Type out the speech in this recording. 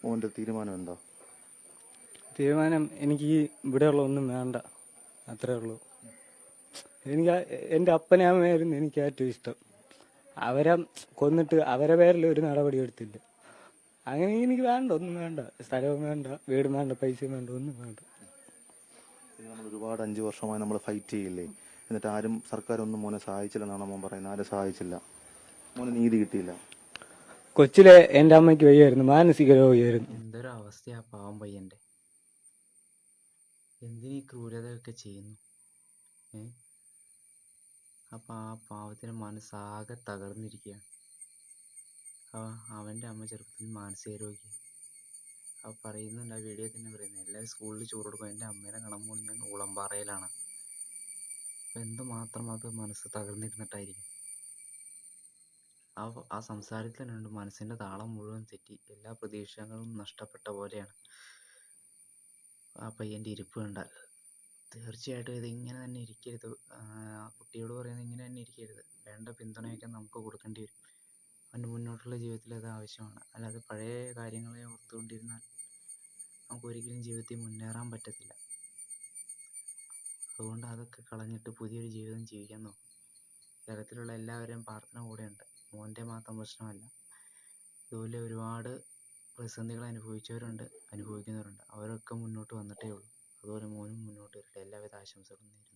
മോൻ്റെ തീരുമാനം എന്താ? തീരുമാനം എനിക്ക് ഈ ഇവിടെയുള്ള ഒന്നും വേണ്ട, അത്രേ ഉള്ളൂ. എനിക്ക് എൻ്റെ അപ്പനെ അമ്മയായിരുന്നു എനിക്ക് ഏറ്റവും ഇഷ്ടം. അവരെ കൊന്നിട്ട് അവരെ പേരിൽ ഒരു നടപടി എടുത്തില്ല. അങ്ങനെ എനിക്ക് വേണ്ട, ഒന്നും വേണ്ട. സ്ഥലവും വേണ്ട, വീടും വേണ്ട, പൈസയും വേണ്ട, ഒന്നും വേണ്ട. നമ്മൾ ഒരുപാട് 5 വർഷമായി നമ്മൾ ഫൈറ്റ് ചെയ്യില്ലേ, എന്നിട്ട് ആരും സർക്കാർ ഒന്നും മോനെ സഹായിച്ചില്ലെന്നാണ് മോൻ പറയുന്നത്. ആരും സഹായിച്ചില്ല, മോന് നീതി കിട്ടിയില്ല. കൊച്ചിലെ എൻ്റെ അമ്മയ്ക്ക് വയ്യായിരുന്നു, മാനസിക രോഗിയായിരുന്നു. എന്തൊരു അവസ്ഥയാ പാവം പയ്യന്റെ. എന്തിനീ ക്രൂരതയൊക്കെ ചെയ്യുന്നു? അപ്പൊ ആ പാവത്തിന്റെ മനസ്സാകെ തകർന്നിരിക്കുകയാണ്. അവന്റെ അമ്മ ചെറുപ്പത്തിൽ മാനസിക രോഗിയായി. പറയുന്നുണ്ട്, ആ വീഡിയോ തന്നെ പറയുന്നത്, എല്ലാവരും സ്കൂളിൽ ചോറ് കൊടുക്കും, എൻ്റെ അമ്മേനെ കാണാൻ പോകുന്നത് ഞാൻ ഊളംപാറയിലാണ്. അപ്പം എന്തുമാത്രം അത് മനസ്സ് തകർന്നിരുന്നിട്ടായിരിക്കും. ആ സംസാരത്തിൽ തന്നെയുണ്ട്, മനസ്സിൻ്റെ താളം മുഴുവൻ തെറ്റി, എല്ലാ പ്രതീക്ഷകളും നഷ്ടപ്പെട്ട പോലെയാണ് ആ പയ്യൻ്റെ ഇരിപ്പ് കണ്ടാൽ. തീർച്ചയായിട്ടും ഇത് ഇങ്ങനെ തന്നെ ഇരിക്കരുത്. ആ കുട്ടിയോട് പറയുന്നത് ഇങ്ങനെ തന്നെ ഇരിക്കരുത്. വേണ്ട പിന്തുണയൊക്കെ നമുക്ക് കൊടുക്കേണ്ടി വരും. അവൻ്റെ മുന്നോട്ടുള്ള ജീവിതത്തിൽ അത് ആവശ്യമാണ്. അല്ലാതെ പഴയ കാര്യങ്ങളെ ഓർത്തുകൊണ്ടിരുന്നാൽ നമുക്ക് ഒരിക്കലും ജീവിതത്തിൽ മുന്നേറാൻ പറ്റത്തില്ല. അതുകൊണ്ട് അതൊക്കെ കളഞ്ഞിട്ട് പുതിയൊരു ജീവിതം ജീവിക്കാൻ നോക്കും. കേരളത്തിലുള്ള എല്ലാവരുടെയും പ്രാർത്ഥന കൂടെയുണ്ട്. മോൻ്റെ മാത്രം പ്രശ്നമല്ല, ഇതുപോലെ ഒരുപാട് പ്രതിസന്ധികൾ അനുഭവിച്ചവരുണ്ട്, അനുഭവിക്കുന്നവരുണ്ട്. അവരൊക്കെ മുന്നോട്ട് വന്നിട്ടേ ഉള്ളൂ. അതുപോലെ മോനും മുന്നോട്ട് വരട്ടെ. എല്ലാവിധ ആശംസകളും നേരുന്നു.